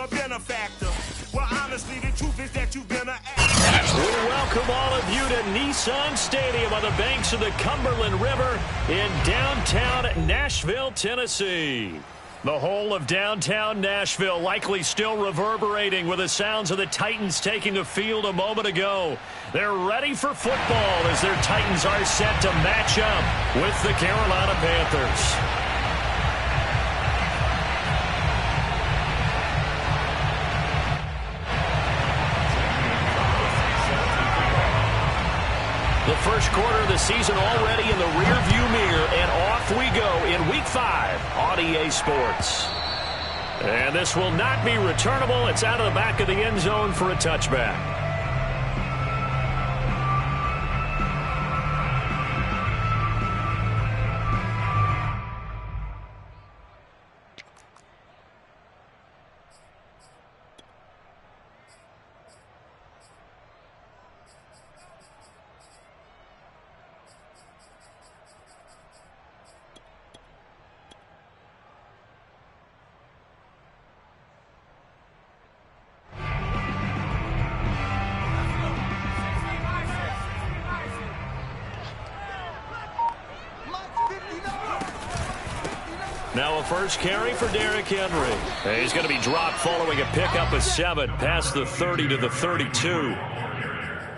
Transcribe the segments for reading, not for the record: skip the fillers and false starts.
never been a factor. Well, honestly, the truth is that you've been an actor. We welcome all of you to Nissan Stadium on the banks of the Cumberland River in downtown Nashville, Tennessee. The whole of downtown Nashville likely still reverberating with the sounds of the Titans taking the field a moment ago. They're ready for football as their Titans are set to match up with the Carolina Panthers. The first quarter of the season already in the rearview mirror, and off we go in Week 5 on EA Sports. And this will not be returnable. It's out of the back of the end zone for a touchback. Now a first carry for Derrick Henry. He's going to be dropped following a pickup of 7 past the 30 to the 32.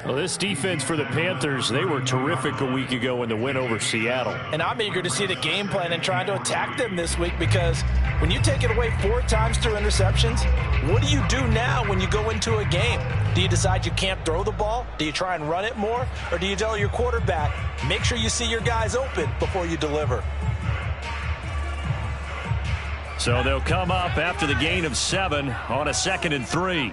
Well, this defense for the Panthers, they were terrific a week ago in the win over Seattle. And I'm eager to see the game plan and trying to attack them this week, because when you take it away 4 times through interceptions, what do you do now when you go into a game? Do you decide you can't throw the ball? Do you try and run it more? Or do you tell your quarterback, make sure you see your guys open before you deliver? So they'll come up after the gain of 7 on a 2nd and 3.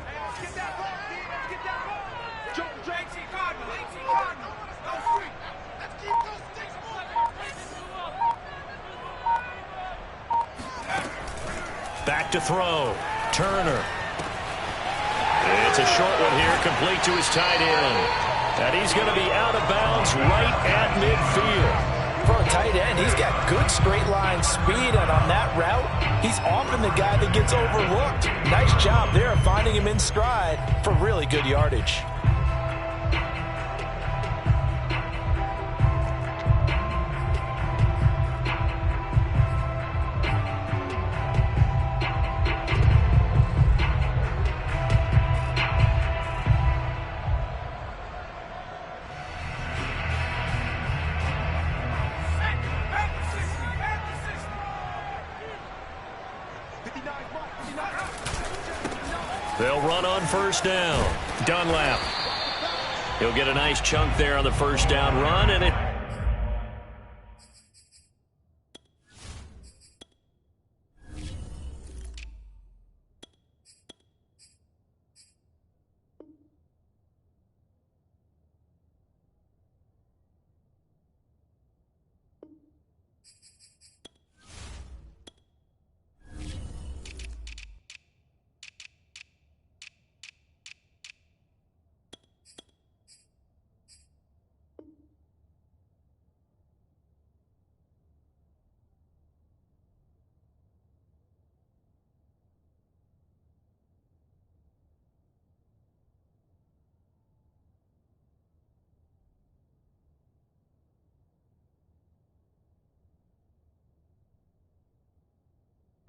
Back to throw. Turner. It's a short one here, complete to his tight end. And he's going to be out of bounds right at midfield. For a tight end, he's got good straight line speed, and on that route, he's often the guy that gets overlooked. Nice job there of finding him in stride for really good yardage. They'll run on first down. Dunlap. He'll get a nice chunk there on the first down run, and it...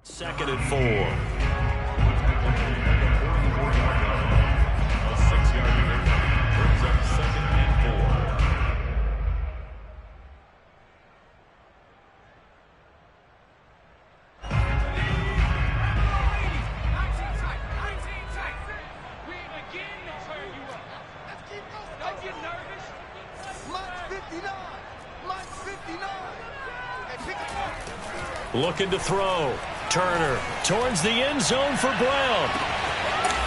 Second and 4. A 6-yard gain brings up 2nd and 4. Looking to throw. Turner towards the end zone for Brown.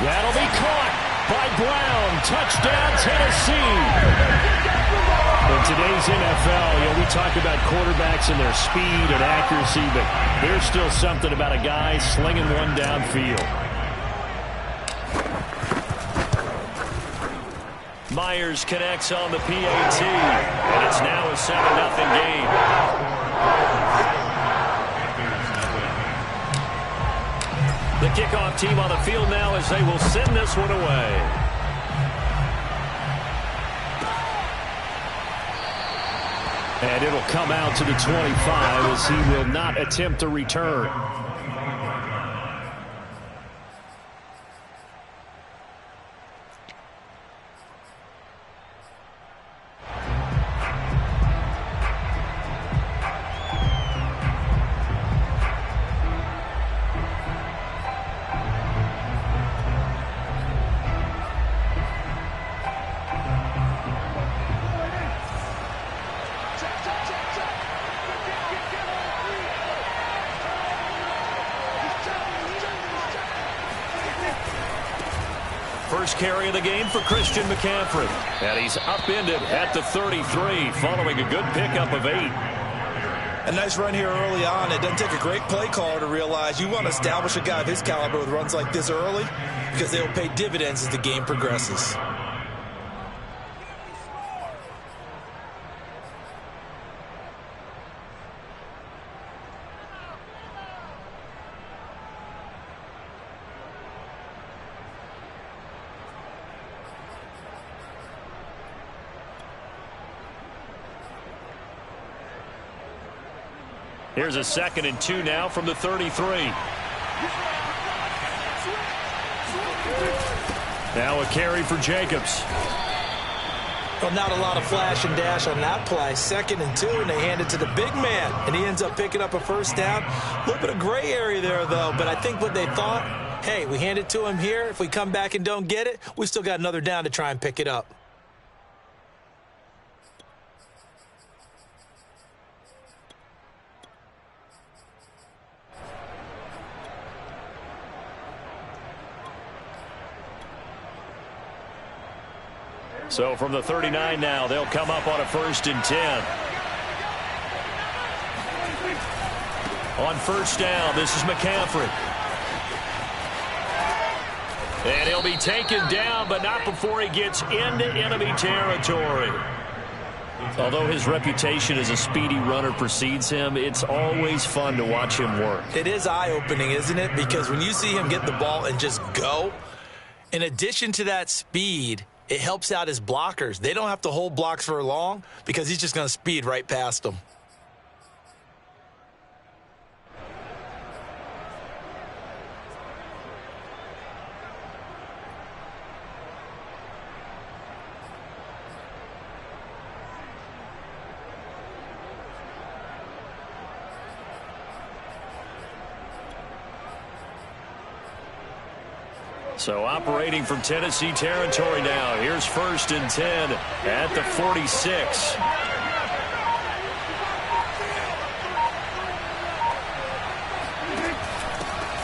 That'll be caught by Brown. Touchdown, Tennessee. In today's NFL, we talk about quarterbacks and their speed and accuracy, but there's still something about a guy slinging one downfield. Myers connects on the PAT, and it's now a 7-0 game. The kickoff team on the field now as they will send this one away. And it'll come out to the 25 as he will not attempt to return. First carry of the game for Christian McCaffrey. And he's upended at the 33 following a good pickup of 8. A nice run here early on. It doesn't take a great play caller to realize you want to establish a guy of his caliber with runs like this early because they will pay dividends as the game progresses. Here's a 2nd and 2 now from the 33. Now a carry for Jacobs. Well, not a lot of flash and dash on that play. 2nd and 2, and they hand it to the big man, and he ends up picking up a first down. A little bit of gray area there, though, but I think what they thought, hey, we hand it to him here. If we come back and don't get it, we still got another down to try and pick it up. So from the 39 now, they'll come up on a 1st and 10. On 1st down, this is McCaffrey. And he'll be taken down, but not before he gets into enemy territory. Although his reputation as a speedy runner precedes him, it's always fun to watch him work. It is eye-opening, isn't it? Because when you see him get the ball and just go, in addition to that speed, it helps out his blockers. They don't have to hold blocks for long because he's just going to speed right past them. So operating from Tennessee territory now. Here's 1st and 10 at the 46.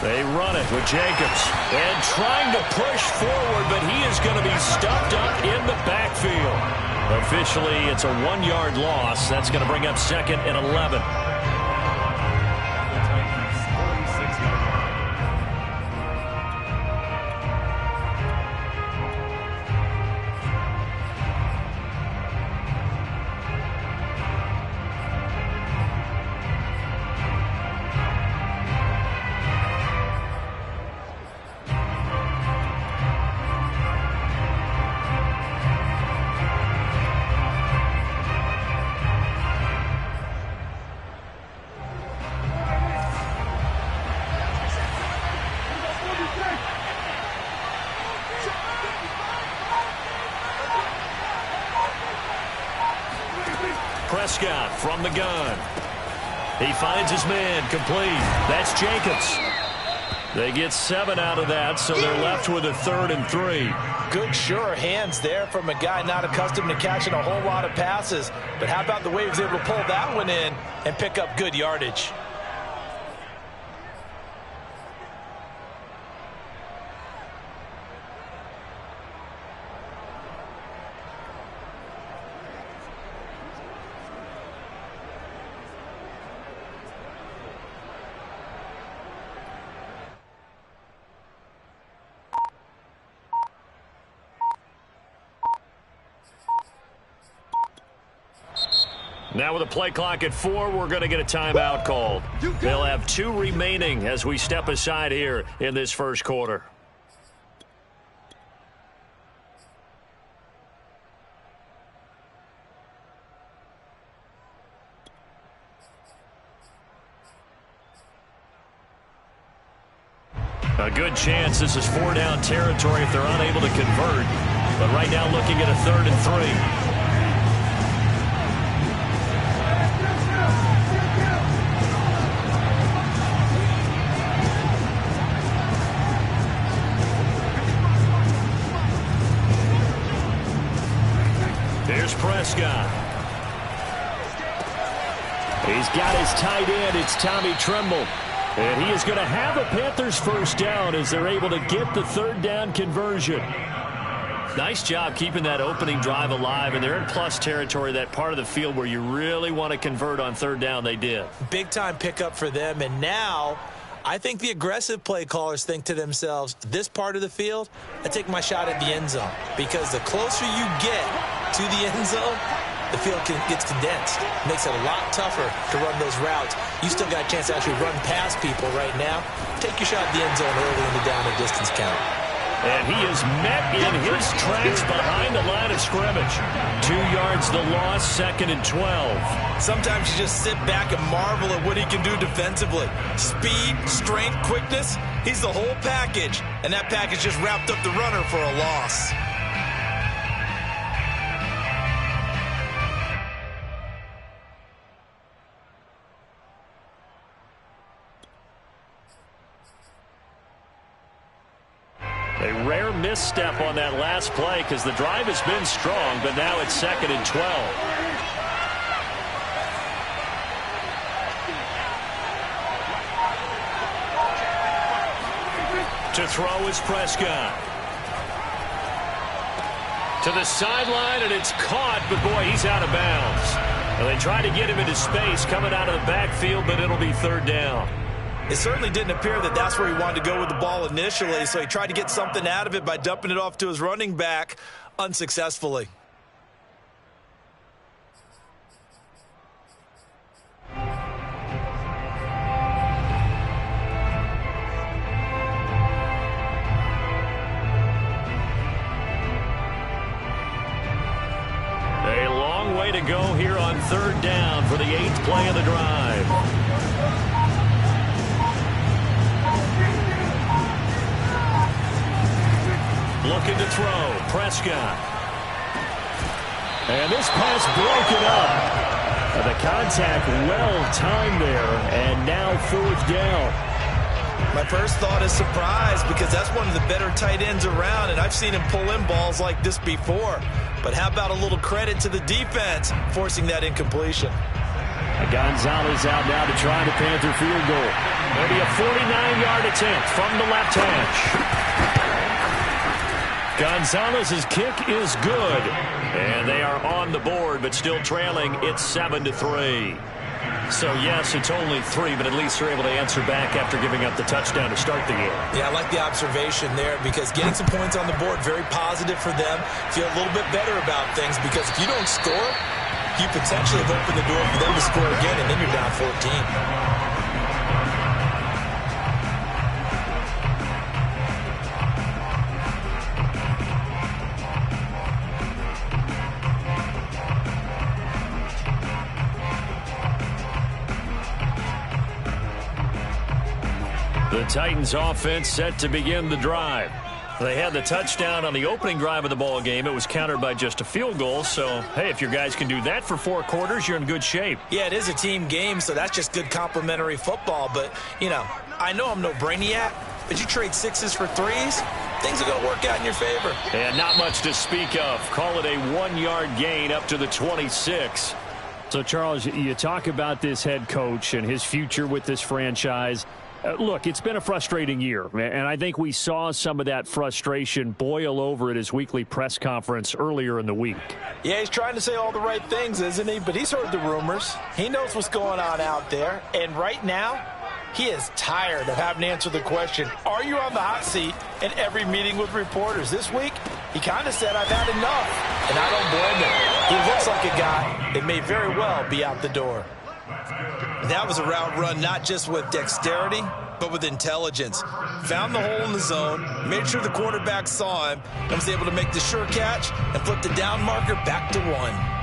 They run it with Jacobs. And trying to push forward, but he is going to be stuffed up in the backfield. Officially, it's a 1-yard loss. That's going to bring up 2nd and 11. Prescott from the gun. He finds his man complete. That's Jacobs. They get 7 out of that, so they're left with a 3rd and 3. Good, sure hands there from a guy not accustomed to catching a whole lot of passes. But how about the way he was able to pull that one in and pick up good yardage? Now with a play clock at 4, we're going to get a timeout called. They'll have 2 remaining as we step aside here in this first quarter. A good chance this is 4-down territory if they're unable to convert. But right now looking at a 3rd and 3. Here's Prescott. He's got his tight end. It's Tommy Tremble. And he is going to have a Panthers first down as they're able to get the 3rd down conversion. Nice job keeping that opening drive alive, and they're in plus territory, that part of the field where you really want to convert on 3rd down. They did. Big-time pickup for them, and now I think the aggressive play callers think to themselves, this part of the field, I take my shot at the end zone, because the closer you get to the end zone, the field gets condensed. Makes it a lot tougher to run those routes. You still got a chance to actually run past people right now. Take your shot at the end zone early in the down and distance count. And he is met in his tracks behind the line of scrimmage. 2 yards the loss, 2nd and 12. Sometimes you just sit back and marvel at what he can do defensively. Speed, strength, quickness, he's the whole package. And that package just wrapped up the runner for a loss. A rare misstep on that last play because the drive has been strong, but now it's 2nd and 12. To throw is Prescott. To the sideline, and it's caught, but boy, he's out of bounds. Well, they try to get him into space coming out of the backfield, but it'll be 3rd down. It certainly didn't appear that that's where he wanted to go with the ball initially, so he tried to get something out of it by dumping it off to his running back unsuccessfully. A long way to go here on 3rd down for the 8th play of the drive. Looking to throw, Prescott. And this pass broken up. The contact well timed there, and now 4th down. My first thought is surprise because that's one of the better tight ends around, and I've seen him pull in balls like this before. But how about a little credit to the defense forcing that incompletion? Gonzalez out now to try the Panther field goal. Maybe a 49-yard attempt from the left hash. Gonzalez's kick is good, and they are on the board, but still trailing. It's 7-3. So, yes, it's only 3, but at least they're able to answer back after giving up the touchdown to start the game. Yeah, I like the observation there because getting some points on the board, very positive for them. Feel a little bit better about things because if you don't score, you potentially have opened the door for them to score again, and then you're down 14. The Titans offense set to begin the drive. They had the touchdown on the opening drive of the ball game. It was countered by just a field goal. So, hey, if your guys can do that for 4 quarters, you're in good shape. Yeah, it is a team game, so that's just good complimentary football. But, you know, I know I'm no brainiac, but you trade 6s for 3s, things are going to work out in your favor. And not much to speak of. Call it a 1-yard gain up to the 26. So, Charles, you talk about this head coach and his future with this franchise. Look, it's been a frustrating year, and I think we saw some of that frustration boil over at his weekly press conference earlier in the week. Yeah, he's trying to say all the right things, isn't he? But he's heard the rumors. He knows what's going on out there. And right now, He is tired of having to answer the question, are you on the hot seat, in every meeting with reporters. This week, he kind of said, I've had enough, and I don't blame him. He looks like a guy that may very well be out the door. That was a route run not just with dexterity, but with intelligence. Found the hole in the zone, made sure the quarterback saw him, and was able to make the sure catch and flip the down marker back to 1.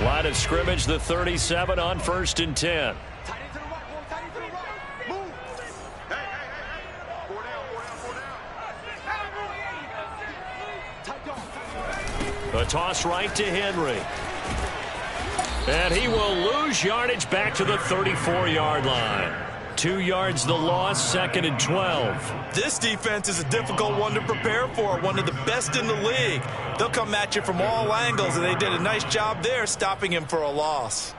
Line of scrimmage, the 37 on 1st and 10. A toss right to Henry. And he will lose yardage back to the 34-yard line. 2 yards the loss, 2nd and 12. This defense is a difficult one to prepare for, one of the best in the league. They'll come at you from all angles, and they did a nice job there stopping him for a loss.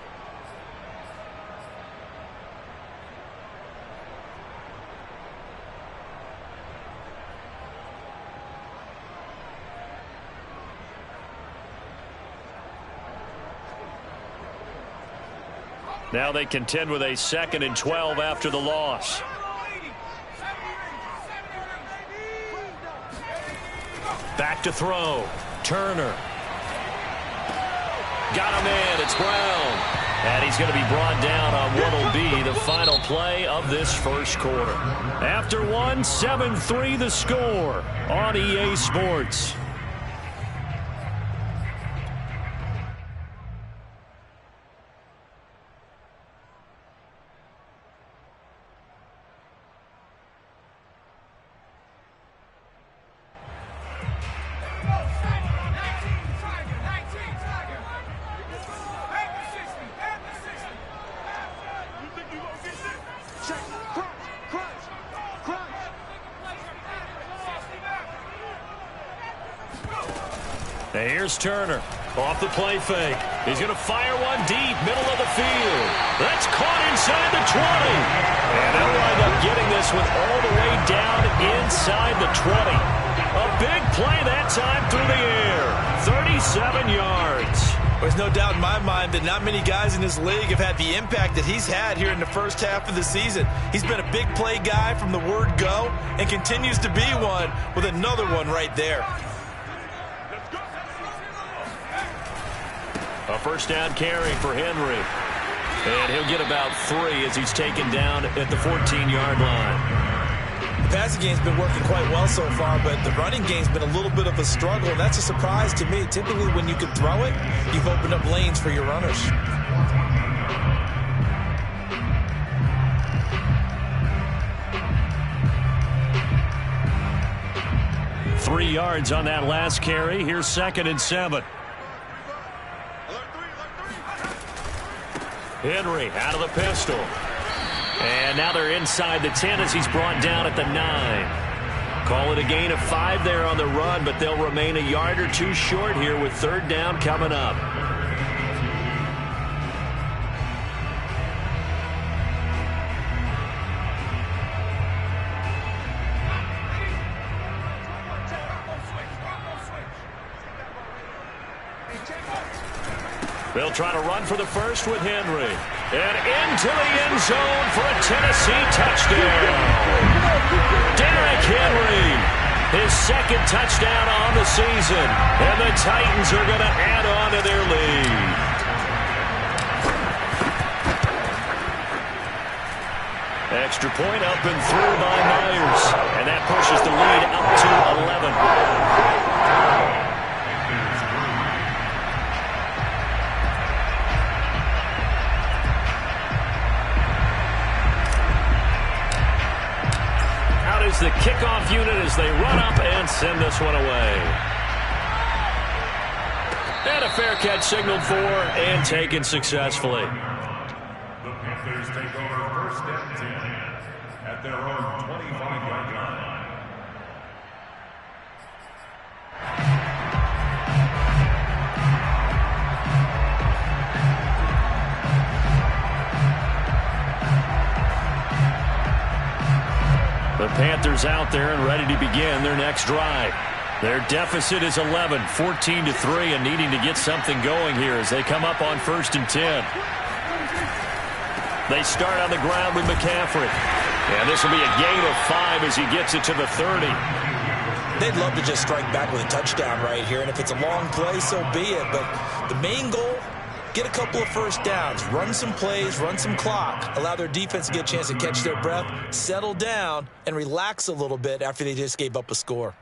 Now they contend with a 2nd and 12 after the loss. Back to throw. Turner. Got him in. It's Brown. And he's going to be brought down on what will be the final play of this first quarter. After one, 7-3 the score on EA Sports. Here's Turner. Off the play fake. He's going to fire one deep, middle of the field. That's caught inside the 20. And they'll wind up getting this one all the way down inside the 20. A big play that time through the air. 37 yards. There's no doubt in my mind that not many guys in this league have had the impact that he's had here in the first half of the season. He's been a big play guy from the word go and continues to be one with another one right there. A first down carry for Henry. And he'll get about 3 as he's taken down at the 14-yard line. The passing game's been working quite well so far, but the running game's been a little bit of a struggle, and that's a surprise to me. Typically, when you can throw it, you've opened up lanes for your runners. Three yards on that last carry. Here's 2nd and 7. Henry out of the pistol. And now they're inside the 10 as he's brought down at the 9. Call it a gain of 5 there on the run, but they'll remain a yard or 2 short here with 3rd down coming up. They'll try to run for the first with Henry. And into the end zone for a Tennessee touchdown. Derrick Henry, his 2nd touchdown on the season. And the Titans are going to add on to their lead. Extra point up and through by Myers. And that pushes the lead up to 11. The kickoff unit as they run up and send this one away. And a fair catch signaled for and taken successfully. The Panthers take over 1st and 10 at their own 25-yard line. The Panthers out there and ready to begin their next drive. Their deficit is 11, 14-3, and needing to get something going here as they come up on 1st and 10. They start on the ground with McCaffrey. And this will be a gain of 5 as he gets it to the 30. They'd love to just strike back with a touchdown right here, and if it's a long play, so be it. But the main goal, get a couple of first downs, run some plays, run some clock, allow their defense to get a chance to catch their breath, settle down, and relax a little bit after they just gave up a score.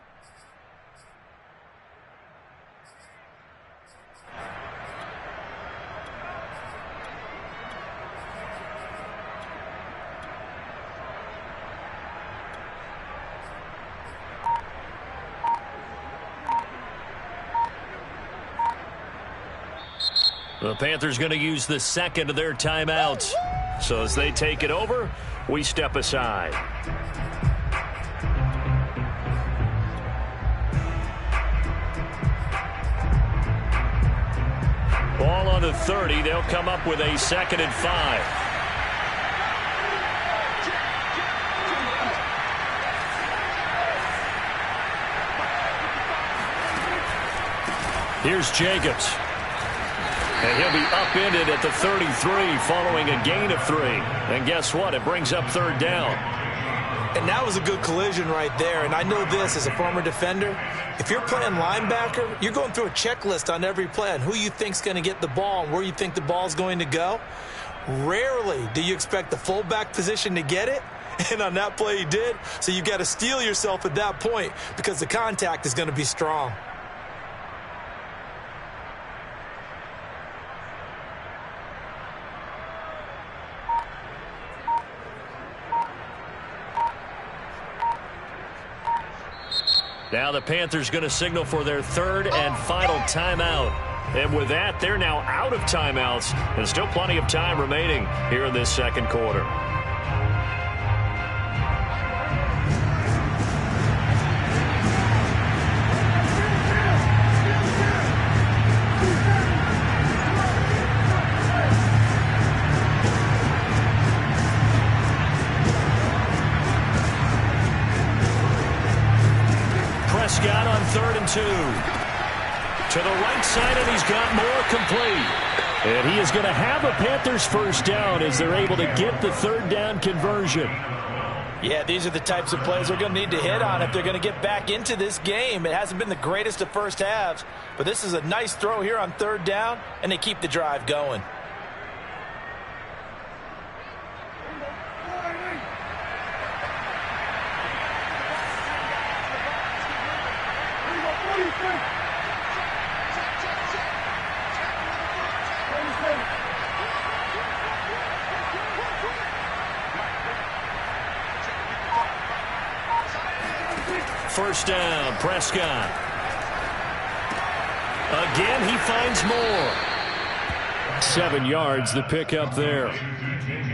The Panthers going to use the 2nd of their timeouts. So as they take it over, we step aside. Ball on the 30. They'll come up with a 2nd and 5. Here's Jacobs. And he'll be upended at the 33 following a gain of 3. And guess what? It brings up 3rd down. And that was a good collision right there. And I know this as a former defender. If you're playing linebacker, you're going through a checklist on every play on who you think's going to get the ball and where you think the ball's going to go. Rarely do you expect the fullback position to get it. And on that play he did. So you got to steel yourself at that point because the contact is going to be strong. Now the Panthers going to signal for their 3rd and final timeout. And with that, they're now out of timeouts. And still plenty of time remaining here in this 2nd quarter. 3rd and 2. To the right side, and he's got more complete. And he is going to have a Panthers first down as they're able to get the 3rd down conversion. Yeah, these are the types of plays they're going to need to hit on if they're going to get back into this game. It hasn't been the greatest of first halves, but this is a nice throw here on 3rd down, and they keep the drive going. First down, Prescott. Again, he finds more. 7 yards, the pickup there.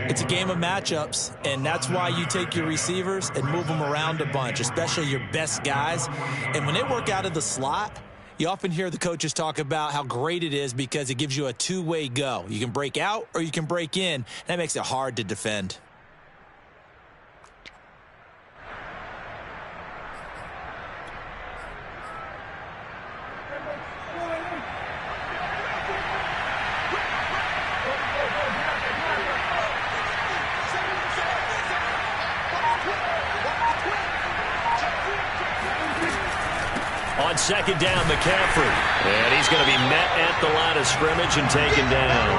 It's a game of matchups, and that's why you take your receivers and move them around a bunch, especially your best guys. And when they work out of the slot, you often hear the coaches talk about how great it is because it gives you a two-way go. You can break out or you can break in. That makes it hard to defend. On 2nd down, McCaffrey. And he's going to be met at the line of scrimmage and taken down.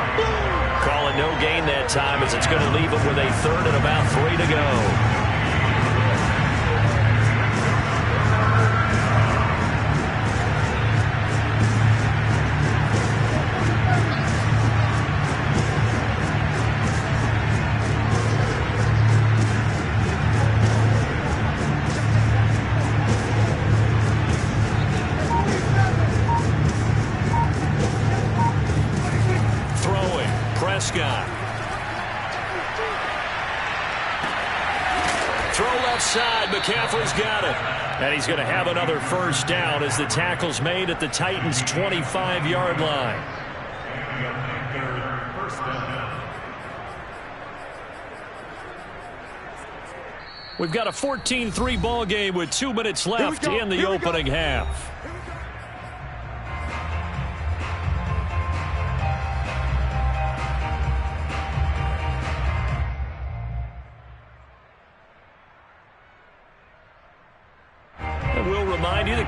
Calling no gain that time as it's going to leave him with a 3rd and about 3 to go. Prescott. Throw left side. McCaffrey's got it. And he's going to have another first down as the tackle's made at the Titans' 25-yard line. We've got a 14-3 ball game with 2 minutes left in the opening half.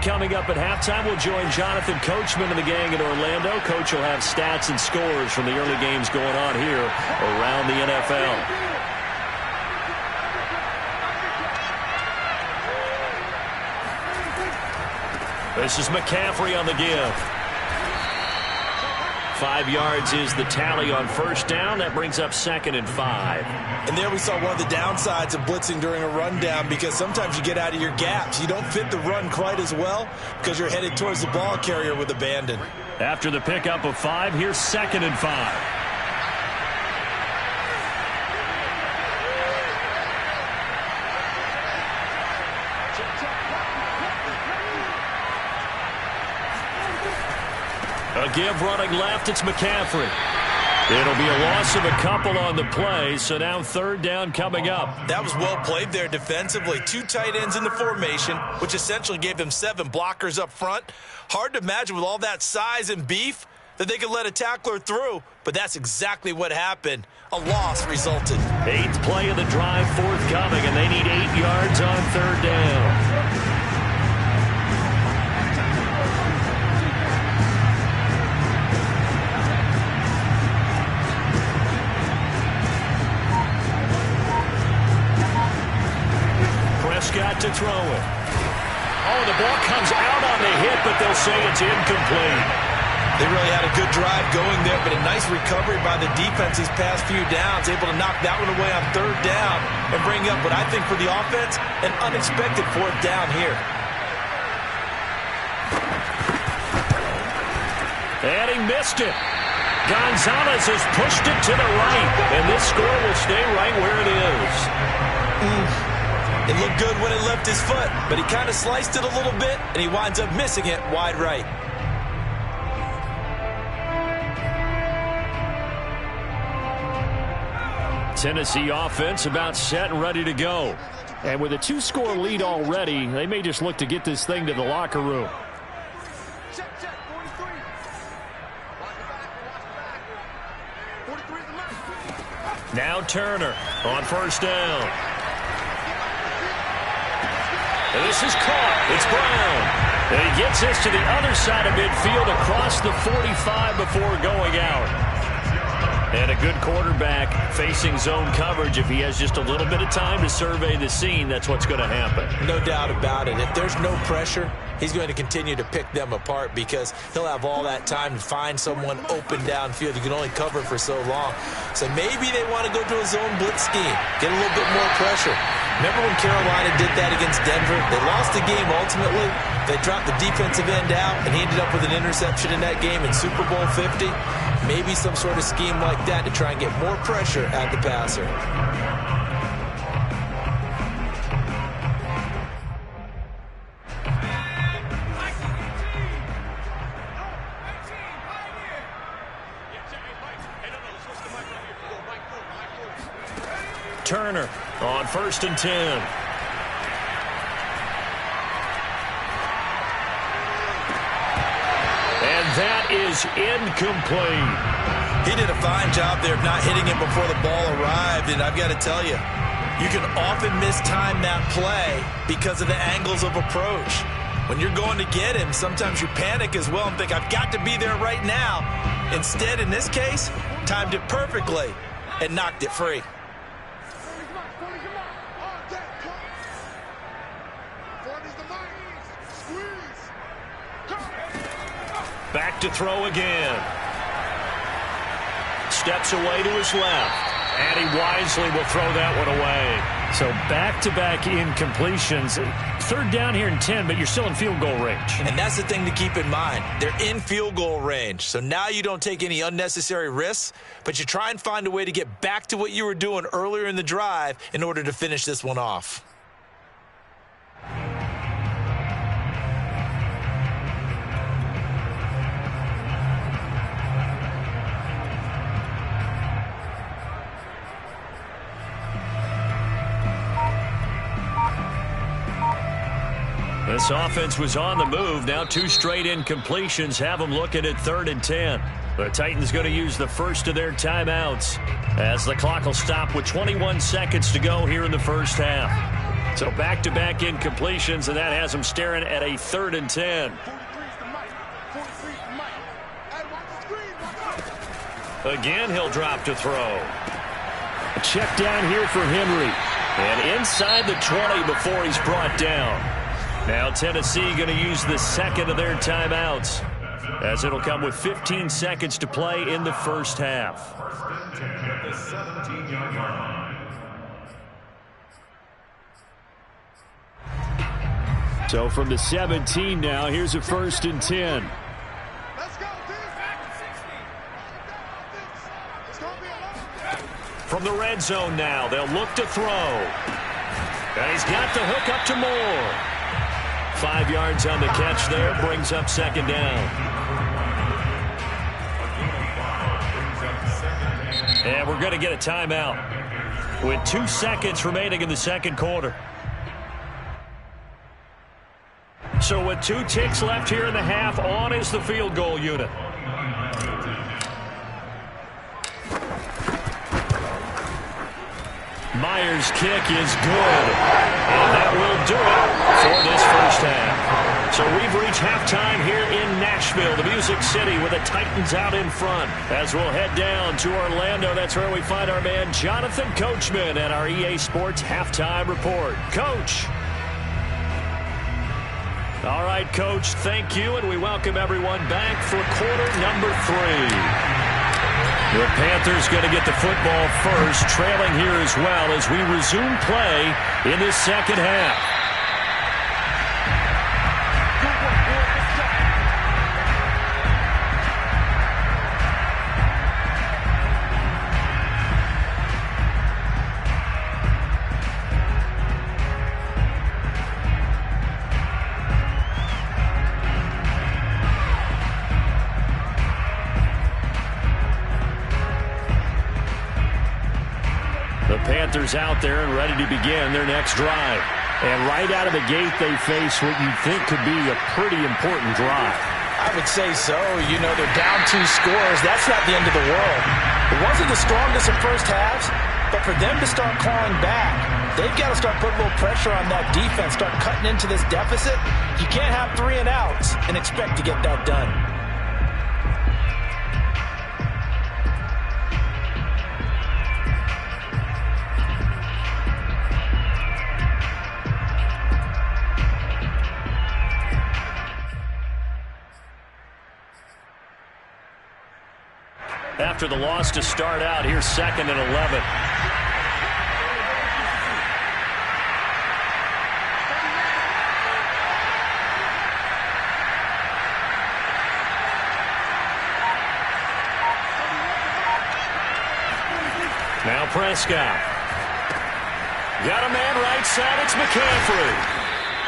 Coming up at halftime, we'll join Jonathan Coachman and the gang in Orlando. Coach will have stats and scores from the early games going on here around the NFL. This is McCaffrey on the give. 5 yards is the tally on first down. That brings up 2nd and 5. And there we saw one of the downsides of blitzing during a rundown because sometimes you get out of your gaps. You don't fit the run quite as well because you're headed towards the ball carrier with abandon. After the pickup of 5, here's 2nd and 5. A give running left, it's McCaffrey. It'll be a loss of a couple on the play, so now 3rd down coming up. That was well played there defensively. 2 tight ends in the formation, which essentially gave them 7 blockers up front. Hard to imagine with all that size and beef that they could let a tackler through, but that's exactly what happened. A loss resulted. 8th play of the drive forthcoming, and they need 8 yards on 3rd down. Got to throw it. Oh, the ball comes out on the hit, but they'll say it's incomplete. They really had a good drive going there, but a nice recovery by the defense these past few downs, able to knock that one away on 3rd down and bring up what I think for the offense, an unexpected 4th down here. And he missed it. Gonzalez has pushed it to the right, and this score will stay right where it is. It looked good when it left his foot, but he kind of sliced it a little bit, and he winds up missing it wide right. Tennessee offense about set and ready to go. And with a 2-score lead already, they may just look to get this thing to the locker room. Now Turner on first down. And this is caught. It's Brown. And he gets this to the other side of midfield across the 45 before going out. And a good quarterback facing zone coverage. If he has just a little bit of time to survey the scene, that's what's going to happen. No doubt about it. If there's no pressure, he's going to continue to pick them apart because he'll have all that time to find someone open downfield. You can only cover for so long. So maybe they want to go to a zone blitz scheme, get a little bit more pressure. Remember when Carolina did that against Denver? They lost the game ultimately. They dropped the defensive end out, and he ended up with an interception in that game in Super Bowl 50. Maybe some sort of scheme like that to try and get more pressure at the passer. Turner on 1st and 10. And that is incomplete. He did a fine job there of not hitting it before the ball arrived, and I've got to tell you, you can often mistime that play because of the angles of approach. When you're going to get him, sometimes you panic as well and think, I've got to be there right now. Instead, in this case, timed it perfectly and knocked it free. Back to throw again. Steps away to his left. And he wisely will throw that one away. So back-to-back incompletions. 3rd down here and 10, but you're still in field goal range. And that's the thing to keep in mind. They're in field goal range. So now you don't take any unnecessary risks, but you try and find a way to get back to what you were doing earlier in the drive in order to finish this one off. This offense was on the move. Now 2 straight incompletions have them looking at 3rd and 10. The Titans going to use the first of their timeouts as the clock will stop with 21 seconds to go here in the first half. So back-to-back incompletions, and that has them staring at a 3rd and 10. Again, he'll drop to throw. A check down here for Henry. And inside the 20 before he's brought down. Now Tennessee going to use the second of their timeouts as it'll come with 15 seconds to play in the first half. So from the 17 now, here's a 1st and 10. From the red zone now, they'll look to throw. And he's got the hook up to Moore. 5 yards on the catch there, brings up 2nd down. And we're going to get a timeout with 2 seconds remaining in the second quarter. So with 2 ticks left here in the half, on is the field goal unit. Myers' kick is good. And that will do it for this first half. So we've reached halftime here in Nashville, the Music City, with the Titans out in front. As we'll head down to Orlando, that's where we find our man Jonathan Coachman at our EA Sports Halftime Report. Coach. All right, Coach, thank you, and we welcome everyone back for quarter number 3. The Panthers going to get the football first, trailing here as well as we resume play in this second half. Panthers out there and ready to begin their next drive. And right out of the gate, they face what you'd think could be a pretty important drive. I would say so. You know, they're down 2 scores. That's not the end of the world. It wasn't the strongest of first halves, but for them to start clawing back, they've got to start putting a little pressure on that defense, start cutting into this deficit. You can't have 3 and outs and expect to get that done. After the loss to start out, here's 2nd and 11. Now Prescott. Got a man right side. It's McCaffrey.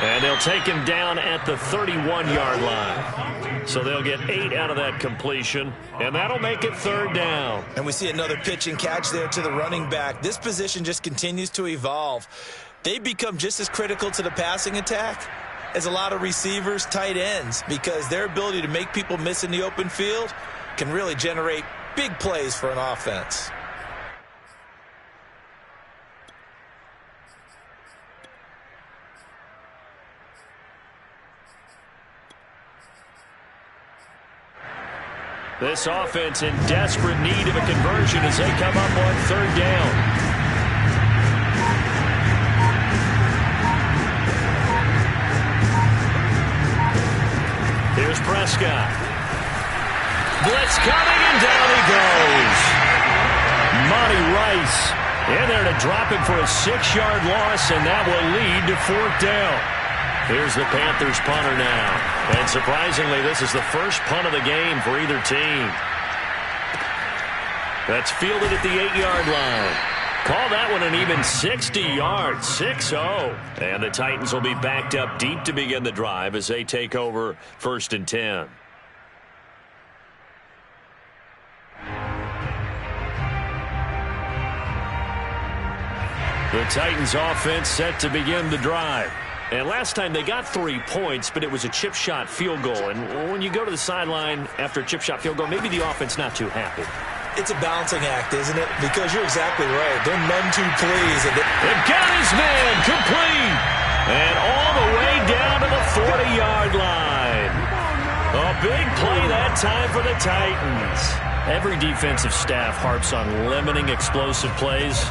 And they'll take him down at the 31-yard line. So they'll get 8 out of that completion, and that'll make it 3rd down. And we see another pitch and catch there to the running back. This position just continues to evolve. They become just as critical to the passing attack as a lot of receivers, tight ends, because their ability to make people miss in the open field can really generate big plays for an offense. This offense in desperate need of a conversion as they come up on 3rd down. Here's Prescott. Blitz coming, and down he goes. Monty Rice in there to drop him for a 6-yard loss, and that will lead to 4th down. Here's the Panthers punter now. And surprisingly, this is the first punt of the game for either team. That's fielded at the 8-yard line. Call that one an even 60 yards, 6-0. And the Titans will be backed up deep to begin the drive as they take over 1st and 10. The Titans offense set to begin the drive. And last time they got 3 points, but it was a chip shot field goal. And when you go to the sideline after a chip shot field goal, maybe the offense not too happy. It's a balancing act, isn't it? Because you're exactly right. They're none too pleased. They've got his man complete. And all the way down to the 40-yard line. A big play that time for the Titans. Every defensive staff harps on limiting explosive plays.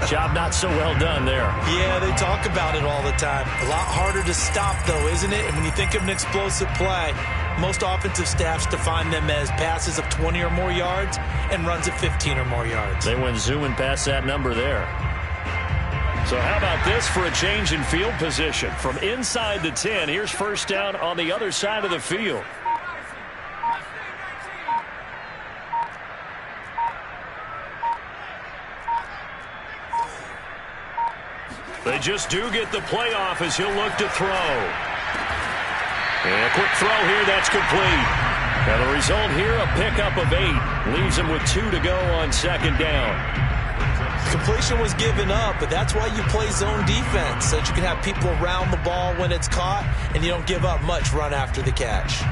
Job not so well done there. Yeah, they talk about it all the time. A lot harder to stop, though, isn't it? And when you think of an explosive play, most offensive staffs define them as passes of 20 or more yards and runs of 15 or more yards. They went zooming past that number there. So how about this for a change in field position? From inside the 10, here's 1st down on the other side of the field. They just do get the playoff as he'll look to throw. And a quick throw here, that's complete. And the result here, a pickup of 8. Leaves him with 2 to go on 2nd down. Completion was given up, but that's why you play zone defense, so that you can have people around the ball when it's caught, and you don't give up much run after the catch.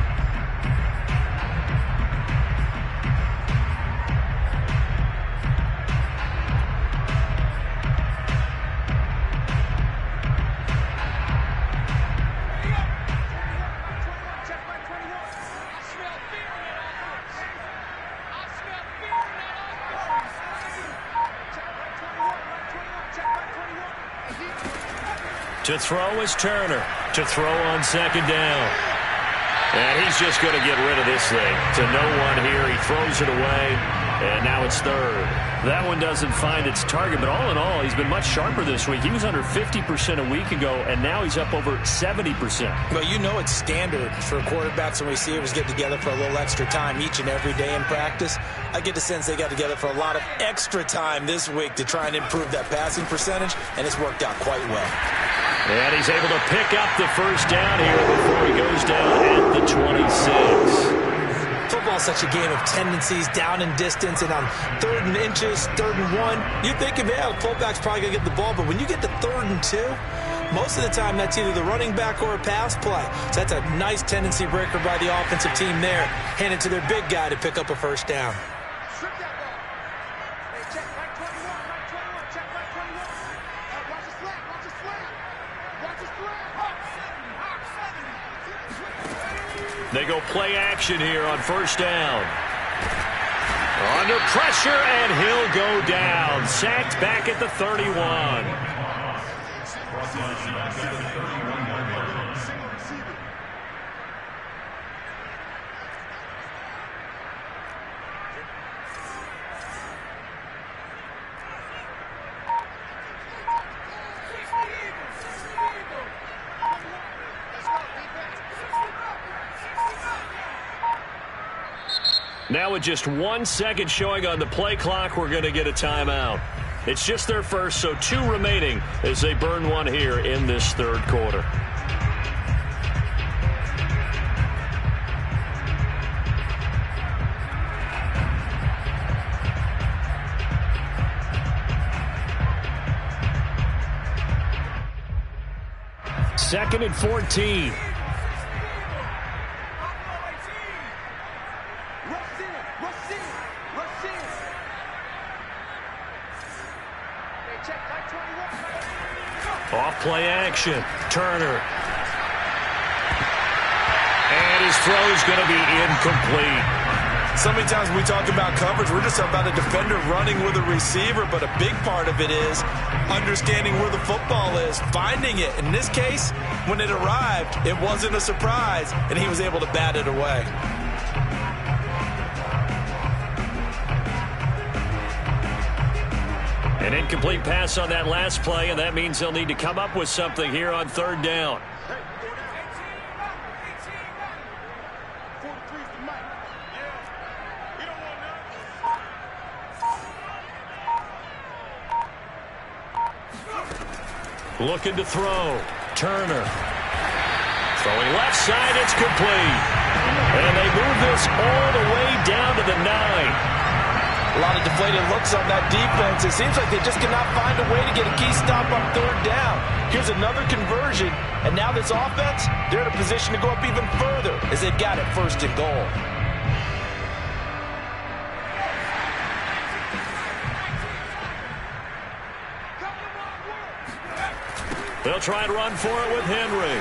To throw is Turner. To throw on 2nd down. And he's just going to get rid of this thing. To no one here. He throws it away. And now it's 3rd. That one doesn't find its target. But all in all, he's been much sharper this week. He was under 50% a week ago, and now he's up over 70%. Well, you know it's standard for quarterbacks and receivers get together for a little extra time each and every day in practice. I get the sense they got together for a lot of extra time this week to try and improve that passing percentage, and it's worked out quite well. And he's able to pick up the 1st down here before he goes down at the 26. Football's such a game of tendencies, down and distance, and on 3rd and inches, 3rd and 1, you're thinking, man, the fullback's probably going to get the ball. But when you get to 3rd and 2, most of the time that's either the running back or a pass play. So that's a nice tendency breaker by the offensive team there. Hand it to their big guy to pick up a first down. They go play action here on first down. Under pressure, and he'll go down. Sacked back at the 31. Now with just 1 second showing on the play clock, we're going to get a timeout. It's just their first, so 2 remaining as they burn one here in this 3rd quarter. Second and 14. Off play action. Turner. And his throw's going to be incomplete. So many times when we talk about coverage, we're just about a defender running with a receiver, but a big part of it is understanding where the football is, finding it. In this case, when it arrived, it wasn't a surprise, and he was able to bat it away. An incomplete pass on that last play, and that means they'll need to come up with something here on 3rd down. Looking to throw. Turner. Throwing left side, it's complete. And they move this all the way down to the 9. A lot of deflated looks on that defense. It seems like they just cannot find a way to get a key stop on 3rd down. Here's another conversion, and now this offense, they're in a position to go up even further as they've got it 1st and goal. They'll try and run for it with Henry.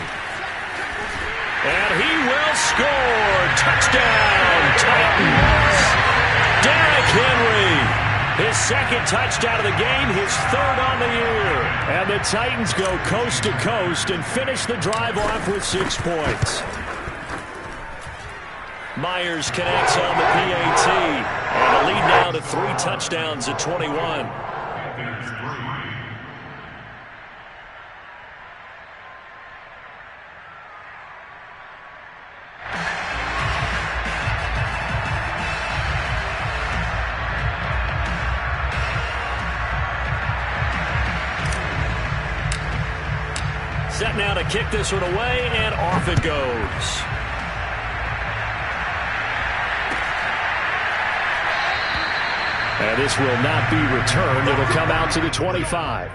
And he will score. Touchdown, Titans. Derrick Henry, his 2nd touchdown of the game, his 3rd on the year. And the Titans go coast to coast and finish the drive off with 6 points. Myers connects on the PAT. And the lead now to 3 touchdowns at 21. Set now to kick this one away, and off it goes. And this will not be returned. It'll come out to the 25.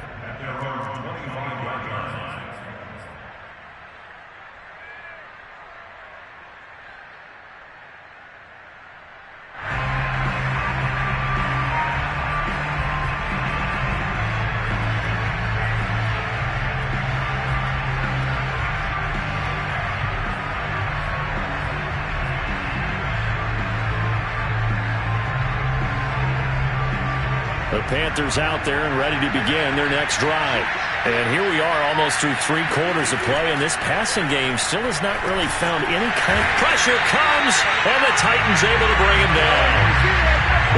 The Panthers out there and ready to begin their next drive. And here we are almost through 3 quarters of play, and this passing game still has not really found any kind of pressure comes, and the Titans able to bring him down.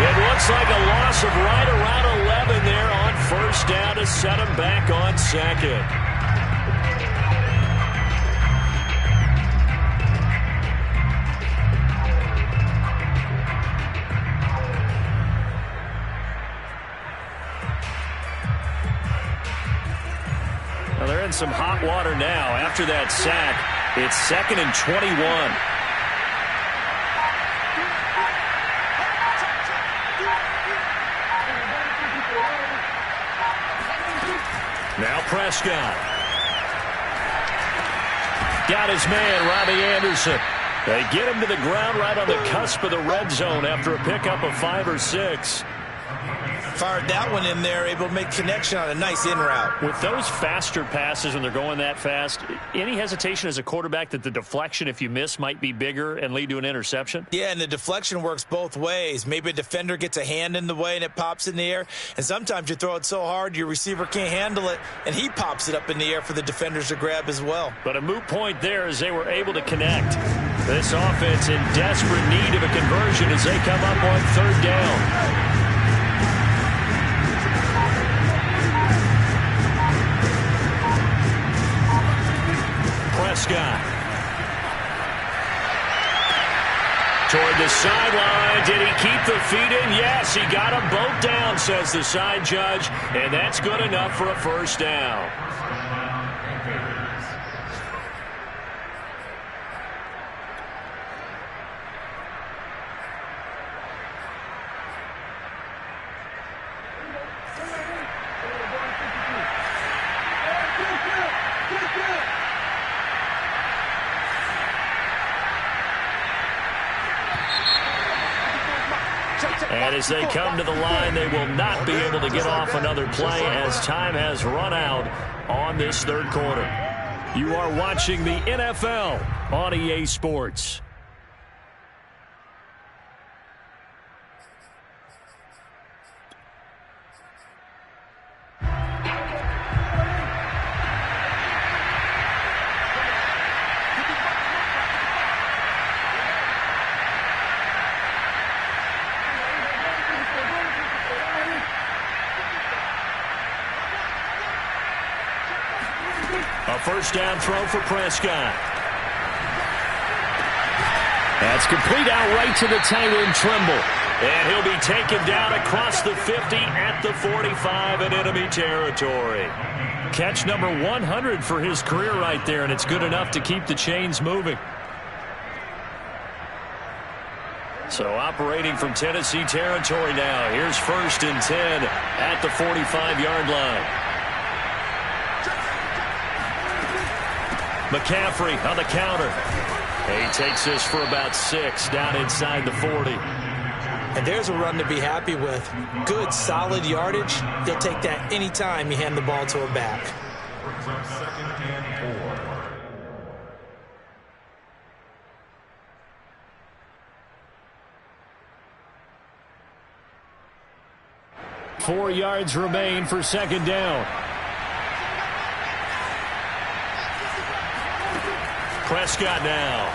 It looks like a loss of right around 11 there on 1st down to set him back on 2nd. Well, they're in some hot water now. After that sack, it's 2nd and 21. Prescott. Got his man, Robbie Anderson. They get him to the ground right on the cusp of the red zone after a pickup of 5 or 6. Fired that one in there, able to make connection on a nice in route. With those faster passes when they're going that fast, any hesitation as a quarterback that the deflection, if you miss, might be bigger and lead to an interception? Yeah, and the deflection works both ways. Maybe a defender gets a hand in the way and it pops in the air. And sometimes you throw it so hard your receiver can't handle it, and he pops it up in the air for the defenders to grab as well. But a moot point there as they were able to connect. This offense in desperate need of a conversion as they come up on 3rd down. Prescott. Toward the sideline. Did he keep the feet in? Yes, he got them both down, says the side judge. And that's good enough for a 1st down. And as they come to the line, they will not be able to get off another play as time has run out on this 3rd quarter. You are watching the NFL on EA Sports. A 1st down throw for Prescott. That's complete out right to the tight end, Trimble. And he'll be taken down across the 50 at the 45 in enemy territory. Catch number 100 for his career right there, and it's good enough to keep the chains moving. So operating from Tennessee territory now. Here's 1st and 10 at the 45-yard line. McCaffrey on the counter. He takes this for about 6 down inside the 40. And there's a run to be happy with. Good, solid yardage. He'll take that anytime you hand the ball to a back. 2nd and 4. 4 yards remain for 2nd down. Prescott now.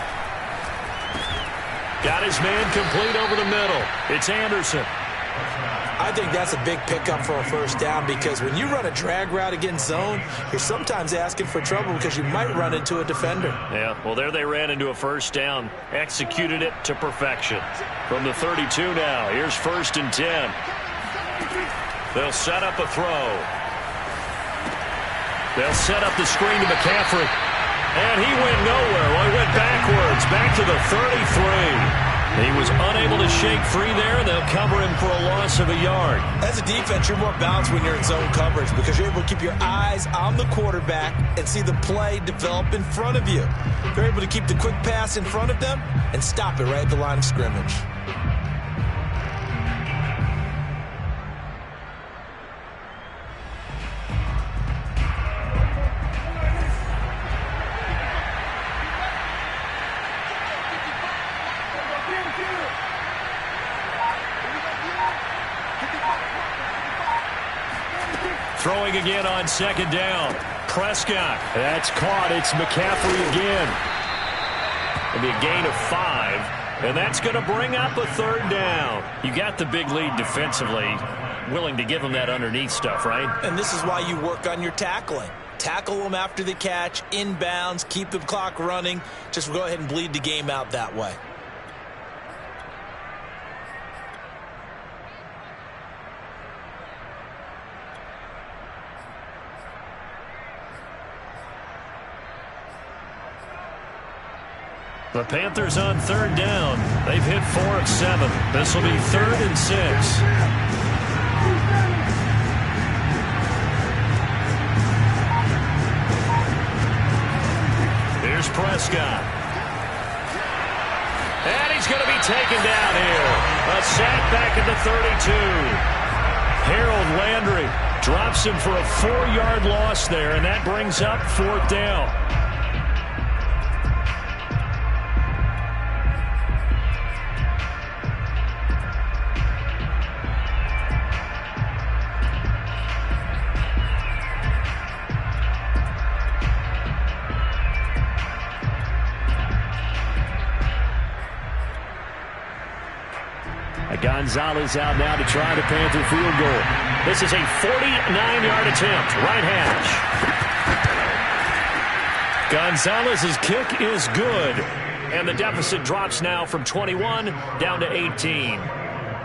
Got his man complete over the middle. It's Anderson. I think that's a big pickup for a 1st down because when you run a drag route against zone, you're sometimes asking for trouble because you might run into a defender. Yeah, well, there they ran into a 1st down. Executed it to perfection. From the 32 now, here's 1st and 10. They'll set up a throw. They'll set up the screen to McCaffrey. And he went nowhere. Well, he went backwards, back to the 33. He was unable to shake free there, and they'll cover him for a loss of a yard. As a defense, you're more balanced when you're in zone coverage because you're able to keep your eyes on the quarterback and see the play develop in front of you. You're able to keep the quick pass in front of them and stop it right at the line of scrimmage. Throwing again on 2nd down. Prescott. That's caught. It's McCaffrey again. It'll be a gain of 5. And that's going to bring up a 3rd down. You got the big lead defensively. Willing to give them that underneath stuff, right? And this is why you work on your tackling. Tackle them after the catch, inbounds, keep the clock running. Just go ahead and bleed the game out that way. The Panthers on 3rd down. They've hit 4 of 7. This will be 3rd and 6. Prescott. And he's going to be taken down here. A sack back at the 32. Harold Landry drops him for a 4-yard loss there, and that brings up 4th down. Gonzalez out now to try the Panther field goal. This is a 49-yard attempt, right hash. Gonzalez's kick is good, and the deficit drops now from 21 down to 18.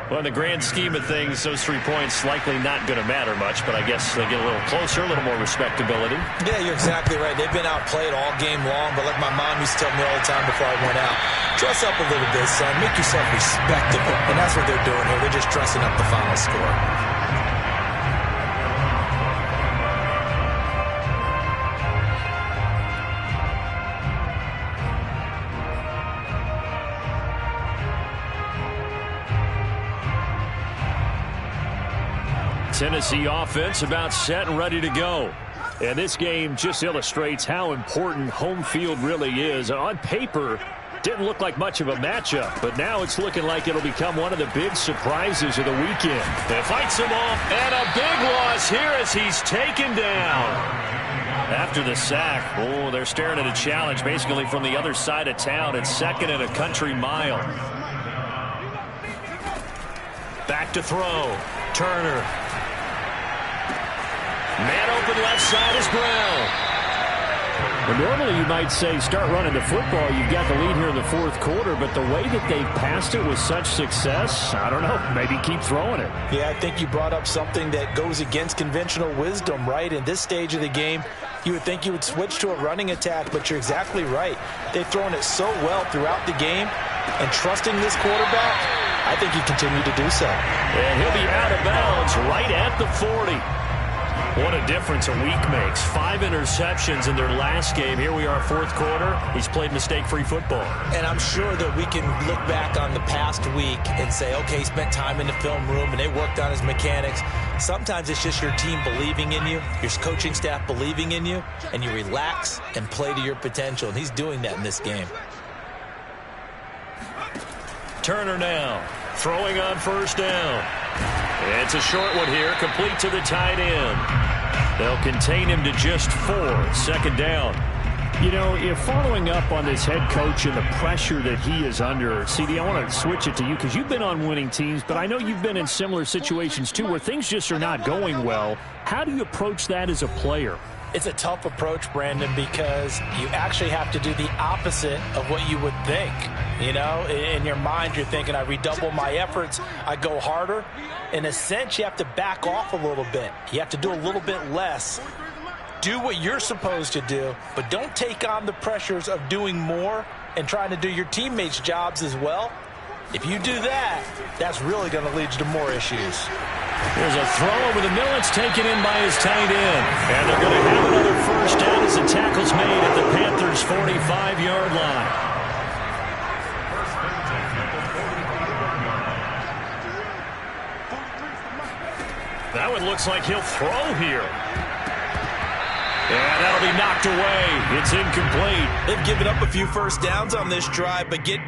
Well, in the grand scheme of things, those 3 points likely not going to matter much, but I guess they get a little closer, a little more respectability. Yeah, you're exactly right. They've been outplayed all game long, but like my mom used to tell me all the time before I went out, dress up a little bit, son. Make yourself respectable. And that's what they're doing here. They're just dressing up the final score. Tennessee offense about set and ready to go. And this game just illustrates how important home field really is. On paper, didn't look like much of a matchup, but now it's looking like it'll become one of the big surprises of the weekend. It fights him off, and a big loss here as he's taken down. After the sack, oh, they're staring at a challenge basically from the other side of town. It's 2nd and a country mile. Back to throw. Turner. Man open left side is Brown. Well, normally you might say start running the football. You've got the lead here in the 4th quarter, but the way that they've passed it with such success, I don't know, maybe keep throwing it. Yeah, I think you brought up something that goes against conventional wisdom, right? In this stage of the game, you would think you would switch to a running attack, but you're exactly right. They've thrown it so well throughout the game, and trusting this quarterback, I think he continued to do so. And he'll be out of bounds right at the 40. What a difference a week makes. 5 interceptions in their last game. Here we are, 4th quarter. He's played mistake-free football. And I'm sure that we can look back on the past week and say, okay, he spent time in the film room and they worked on his mechanics. Sometimes it's just your team believing in you, your coaching staff believing in you, and you relax and play to your potential. And he's doing that in this game. Turner now, throwing on 1st down. It's a short one here, complete to the tight end. They'll contain him to just 4, 2nd down. You know, if following up on this head coach and the pressure that he is under, CD, I want to switch it to you because you've been on winning teams, but I know you've been in similar situations too where things just are not going well. How do you approach that as a player? It's a tough approach, Brandon, because you actually have to do the opposite of what you would think. You know, in your mind, you're thinking, I redouble my efforts, I go harder. In a sense, you have to back off a little bit. You have to do a little bit less. Do what you're supposed to do, but don't take on the pressures of doing more and trying to do your teammates' jobs as well. If you do that, that's really going to lead you to more issues. There's a throw over the middle. It's taken in by his tight end. And they're going to have another 1st down as the tackle's made at the Panthers' 45-yard line. That one looks like he'll throw here. And that'll be knocked away. It's incomplete. They've given up a few 1st downs on this drive, but get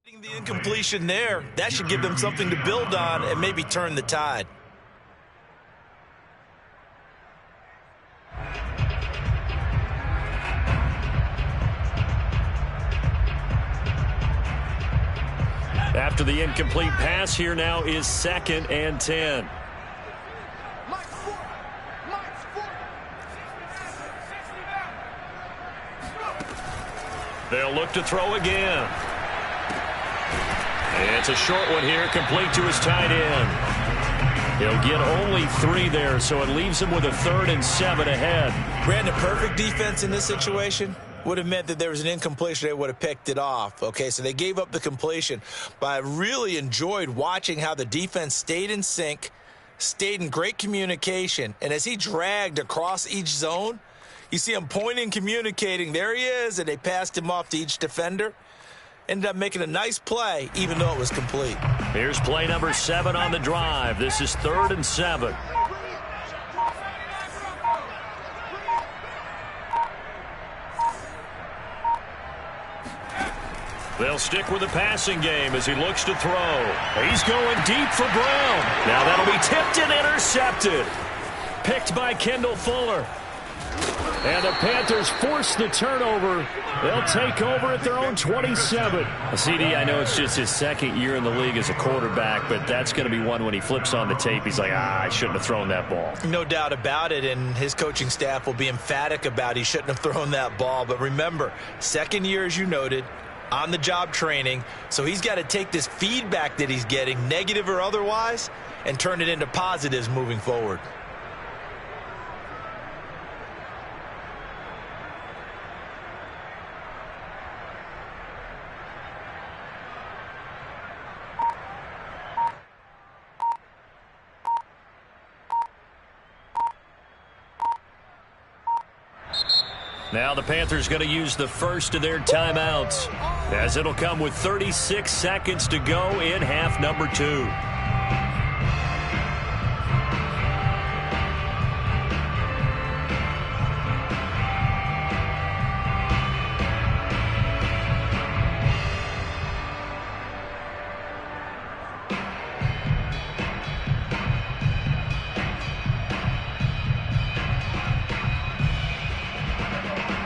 The incompletion there, that should give them something to build on and maybe turn the tide. After the incomplete pass, here now is 2nd and 10. They'll look to throw again. It's a short one here, complete to his tight end. He'll get only 3 there, so it leaves him with a 3rd and 7 ahead. Brandon, perfect defense in this situation would have meant that there was an incompletion. They would have picked it off. Okay, so they gave up the completion. But I really enjoyed watching how the defense stayed in sync, stayed in great communication, and as he dragged across each zone, you see him pointing, communicating. There he is, and they passed him off to each defender. Ended up making a nice play, even though it was complete. Here's play number 7 on the drive. This is 3rd and 7. They'll stick with the passing game as he looks to throw. He's going deep for Brown. Now that'll be tipped and intercepted. Picked by Kendall Fuller. And the Panthers force the turnover. They'll take over at their own 27. CD, I know it's just his 2nd year in the league as a quarterback, but that's going to be one when he flips on the tape. He's like, I shouldn't have thrown that ball. No doubt about it, and his coaching staff will be emphatic about he shouldn't have thrown that ball. But remember, 2nd year, as you noted, on-the-job training, so he's got to take this feedback that he's getting, negative or otherwise, and turn it into positives moving forward. Now the Panthers going to use the first of their timeouts, as it'll come with 36 seconds to go in half number 2.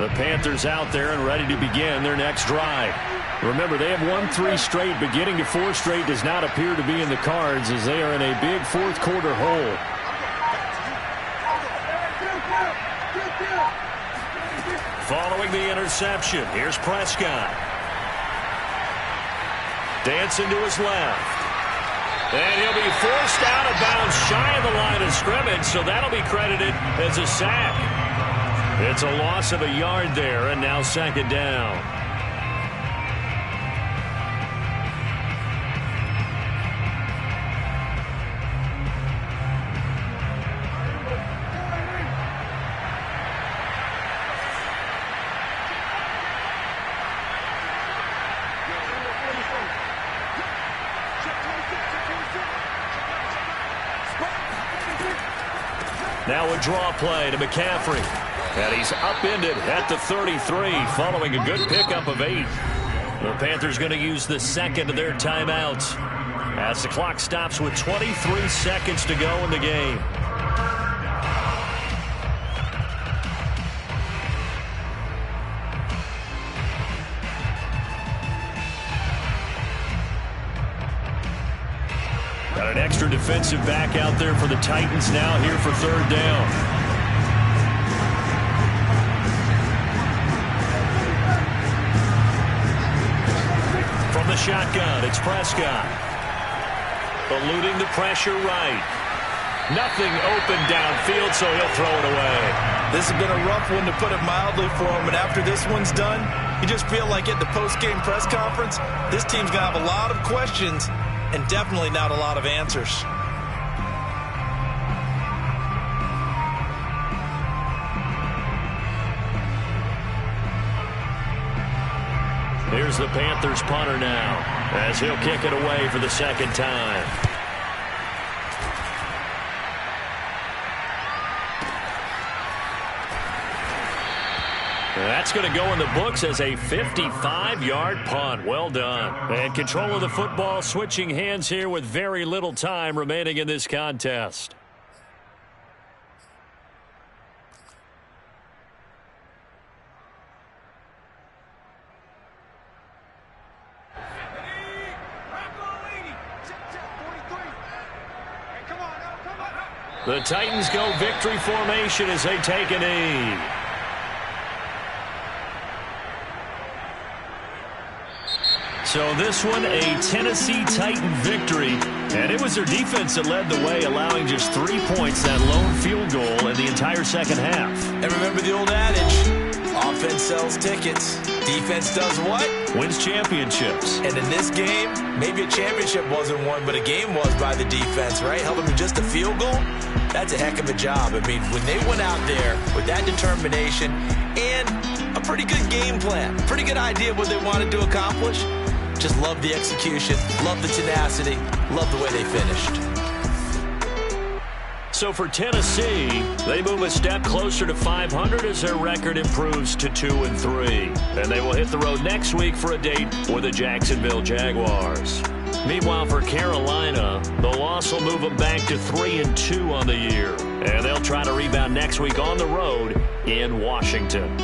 The Panthers out there and ready to begin their next drive. Remember, they have won 3 straight, but getting to 4 straight does not appear to be in the cards as they are in a big 4th quarter hole. Following the interception, here's Prescott. Dancing to his left. And he'll be forced out of bounds shy of the line of scrimmage, so that'll be credited as a sack. It's a loss of a yard there, and now 2nd down. Now a draw play to McCaffrey. And he's upended at the 33 following a good pickup of 8. The Panthers going to use the 2nd of their timeouts as the clock stops with 23 seconds to go in the game. Got an extra defensive back out there for the Titans now here for 3rd down. The shotgun, it's Prescott. Eluding the pressure right. Nothing open downfield, so he'll throw it away. This has been a rough one, to put it mildly, for him, and after this one's done, you just feel like at the post-game press conference, this team's going to have a lot of questions and definitely not a lot of answers. Here's the Panthers punter now, as he'll kick it away for the 2nd time. That's going to go in the books as a 55-yard punt. Well done. And control of the football switching hands here with very little time remaining in this contest. The Titans go victory formation as they take a knee. So this one, a Tennessee Titan victory. And it was their defense that led the way, allowing just 3 points, that lone field goal in the entire second half. And remember the old adage, offense sells tickets. Defense does what? Wins championships. And in this game, maybe a championship wasn't won, but a game was by the defense, right? Held them to just a field goal. That's a heck of a job. I mean, when they went out there with that determination and a pretty good game plan, pretty good idea of what they wanted to accomplish, just love the execution, love the tenacity, love the way they finished. So for Tennessee, they move a step closer to 500 as their record improves to 2-3. And they will hit the road next week for a date with the Jacksonville Jaguars. Meanwhile, for Carolina, the loss will move them back to 3-2 on the year. And they'll try to rebound next week on the road in Washington.